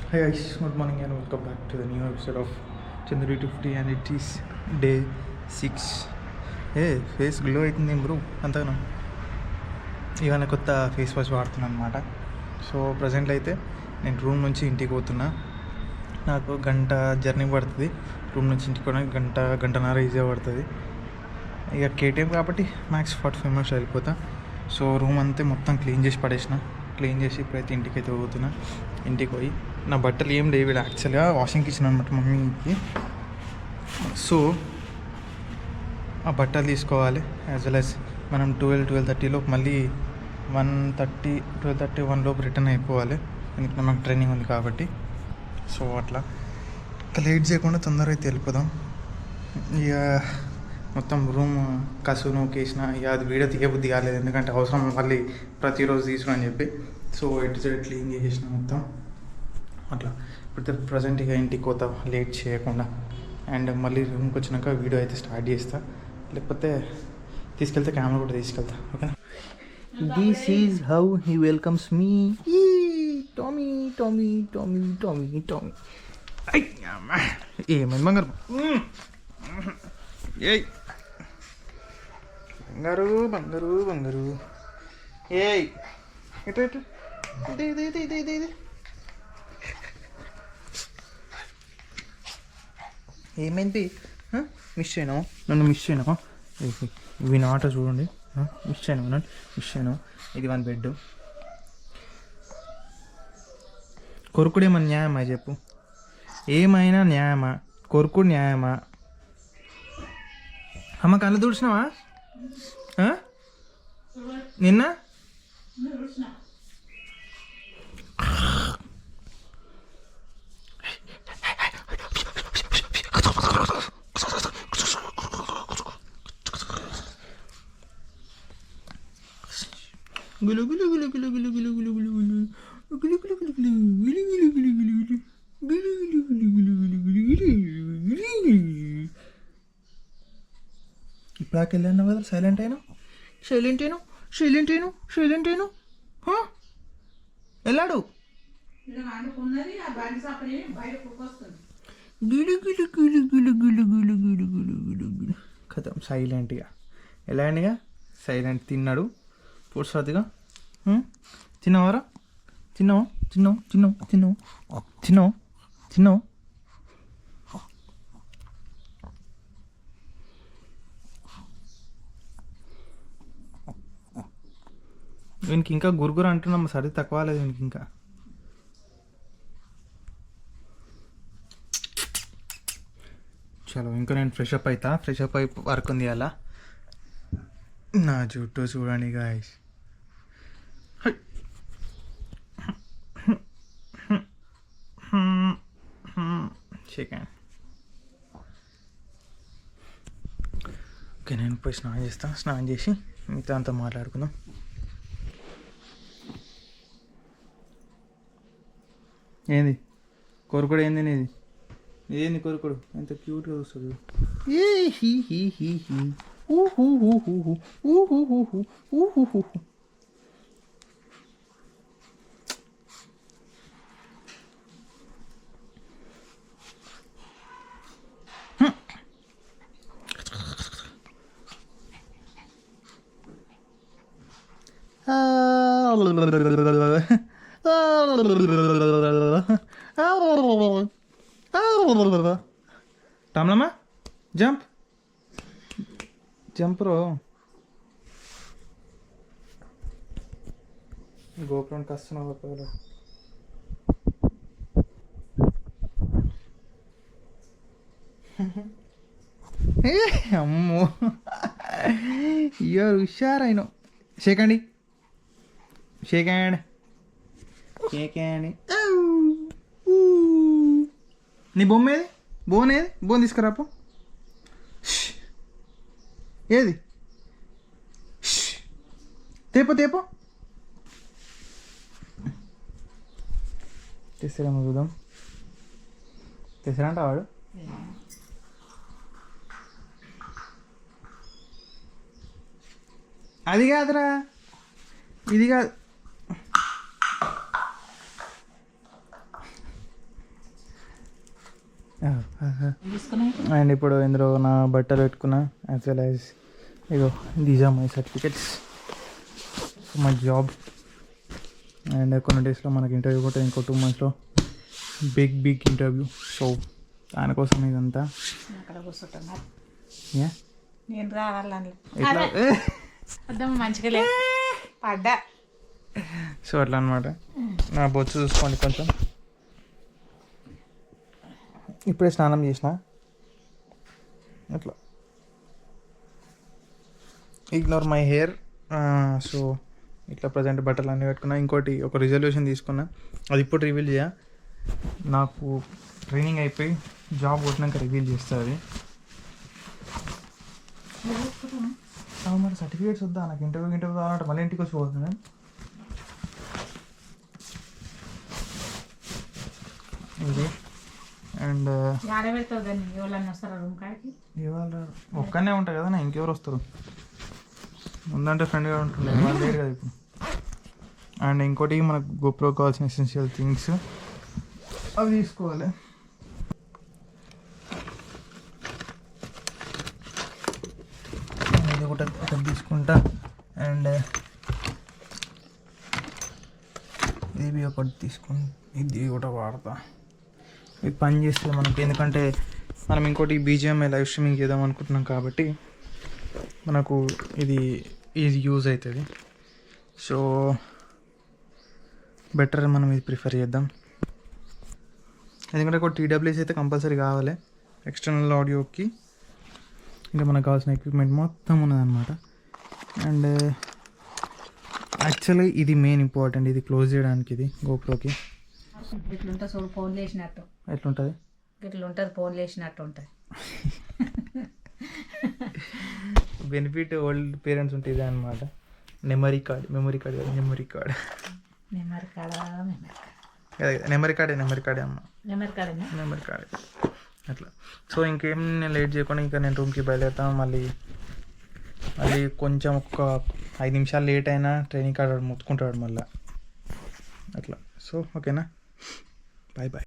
Hi guys, good morning and welcome back to the new episode of Chandri 250 and it is day 6. A face glow అవుతుంది bro అంతగానో. ఇవాళ కొత్త face wash వాడుతున్నాను అనమాట. So ప్రజెంట్లో అయితే నేను room నుంచి ఇంటికి పోతున్నా. నాకు గంట జర్నీ పడుతుంది. రూమ్ నుంచి ఇంటికి పోవడానికి గంటన్నర ఈజీగా పడుతుంది. ఇక కేటీఎం కాబట్టి మ్యాక్స్ 45 minutes వెళ్ళిపోతా. సో రూమ్ అంతా మొత్తం క్లీన్ చేసి ఇప్పుడైతే ఇంటికి అయితే పోతున్నా. ఇంటికి పోయి నా బట్టలు ఏం లేవు యాక్చువల్గా వాషింగ్కి ఇచ్చిన అనమాట మమ్మీకి. సో ఆ బట్టలు తీసుకోవాలి. యాజ్ వెల్ యాజ్ మనం 12:30 మళ్ళీ 12:30 లోపు రిటర్న్ అయిపోవాలి. ఎందుకంటే మాకు ట్రైనింగ్ ఉంది కాబట్టి. సో అట్లా లేట్ చేయకుండా తొందరగా అయితే వెళ్ళిపోదాం. ఇక మొత్తం రూమ్ నూకేసిన ఇక అది వీడియో తీయబుద్ధి కాలేదు, ఎందుకంటే అవసరం మళ్ళీ ప్రతిరోజు తీసుకుని అని చెప్పి. సో ఎటు సైడ్ క్లీన్ చేసేసిన మొత్తం అట్లా. ఇప్పుడు ప్రజెంట్ ఇక ఇంటికి పోతా లేట్ చేయకుండా. అండ్ మళ్ళీ రూమ్కి వచ్చినాక వీడియో అయితే స్టార్ట్ చేస్తా, లేకపోతే తీసుకెళ్తే కెమెరా కూడా తీసుకెళ్తా. ఓకేనా. This is how he welcomes me. Tommy Tommy Tommy Tommy Tommy. ఏమైంది బంగారు? ఏయ్ బంగారు బంగారు బంగారు. ఏయ్ ఇటు ఇటు ఇది ఏమైంది? మిస్ అయినావు నన్ను, మిస్ అయినావు. ఇవి నాట చూడండి, మిస్ అయినావు. ఇది వన్ బెడ్. కొరుకుడు ఏమన్నా న్యాయమా చెప్పు? ఏమైనా న్యాయమా? కొరుకుడు న్యాయమా? అమ్మ కళ్ళు తుడిచినావా నిన్న? గులు గులు గులు గులు గులు గులు గులు గులు గులు గులు గులు గులు గులు గులు గులు గులు గులు. ఇప్పుడు వెళ్ళాను కదా, సైలెంట్ అయినా వెళ్ళాడు. కథం సైలెంట్గా వెళ్ళాడుగా, సైలెంట్. తిన్నాడు పూర్సతిగా. తిన్నావారా? తిన్నావు. వీనికి ఇంకా గురుగురు అంటున్నాము, సరి తక్కువ లేదు వీనికి ఇంకా. చలో ఇంకా నేను ఫ్రెష్ అప్ అయి వర్క్ ఉంది అలా. నా జుట్టు చూడండి గాయస్. చికెన్. ఓకే నేను పోయి స్నానం చేసి మిగతా అంతా మాట్లాడుకుందాం. ఏంది కొరుకుడు? ఏంది కొరుకుడు? ఎంత క్యూట్గా వస్తుంది. రామ్లమ్మా జంప్ రో. గోపురం కస్తున్నావు కదా. అమ్మో యూఆర్ హుషారైన. Shake hand. నీ బొమ్మ ఏది? బోన్ తీసుకురాపో. ఏది? తేపో తెస్తారేమో చూద్దాం. తెస్తారంట వాడు. అది కాదురా, ఇది కాదు. అండ్ ఇప్పుడు ఇందులో నా బట్టలు పెట్టుకున్నా యాజ్ వెల్ యాజ్ ఇగో these are my certificates my job. And కొన్ని డేస్లో మనకి ఇంటర్వ్యూ కూడా ఇంకో 2 monthsలో బిగ్ ఇంటర్వ్యూ. సో దానికోసం ఇదంతా అక్కడ కూర్చుంటున్నారు. యా నేను రావాలని మంచిగా పడ్డా. సో అట్లా అనమాట. నా బొచ్చు చూసుకోండి కొంచెం. ఇప్పుడే స్నానం చేసిన. అట్లా ఇగ్నోర్ మై హెయిర్. సో ఇట్లా ప్రజెంట్ బట్టలు అన్నీ పెట్టుకున్నా. ఇంకోటి ఒక రిజల్యూషన్ తీసుకున్నా, అది ఇప్పుడు రివీల్ చేయ. నాకు ట్రైనింగ్ అయిపోయి జాబ్ కొట్టినాక రివీల్ చేస్తుంది. మరి సర్టిఫికేట్స్ వద్దా నాకు? ఇంటర్వ్యూ కావాలంటే మళ్ళీ ఇంటికి వచ్చి పోతుంది. ఇది అండ్ ఇవాళ ఒక్కనే ఉంటాయి కదా, ఇంకెవరు వస్తారు? ముందంటే ఫ్రెండ్గా ఉంటుండే, వాళ్ళు లేరు కదా ఇప్పుడు. అండ్ ఇంకోటి మనకు గోప్రో కావాల్సిన ఎసెన్షియల్ థింగ్స్ అవి తీసుకోవాలి. ఇది ఒకటి తీసుకుంటా. అండ్ ఇది ఒకటి తీసుకుని ఇది కూడా వాడతా. ఇది పని చేస్తే మనకి, ఎందుకంటే మనం ఇంకోటి BGMI లైవ్ స్ట్రీమింగ్ చేద్దాం అనుకుంటున్నాం కాబట్టి మనకు ఇది యూజ్ అవుతుంది. సో బెటర్ మనం ఇది ప్రిఫర్ చేద్దాం. ఎందుకంటే ఒక TWS అయితే కంపల్సరీ కావాలి ఎక్స్టర్నల్ ఆడియోకి. ఇంకా మనకు కావాల్సిన ఎక్విప్మెంట్ మొత్తం ఉన్నదన్నమాట. అండ్ యాక్చువల్లీ ఇది మెయిన్ ఇంపార్టెంట్, ఇది క్లోజ్ చేయడానికి. ఇది గోప్రోకి ఇట్లుంటుంది చూడు, ఫోన్ లేచినట్టు. ఎట్లుంటుంది? ఇట్లుంటుంది, ఫోన్ లేచినట్టు ఉంటుంది. బెనిఫిట్ ఓల్డ్ పేరెంట్స్ ఉంటుంది అనమాట. మెమరీ కార్డ్ అట్లా. సో ఇంకేం నేను లేట్ చేయకుండా ఇంకా నేను రూమ్కి బయలుదేరుతాను. మళ్ళీ కొంచెం ఒక 5 నిమిషాలు లేట్ అయినా ట్రైనింగ్ కార్డ్ ముట్టుకుంటాడు మళ్ళీ అట్లా. సో ఓకేనా, బాయ్.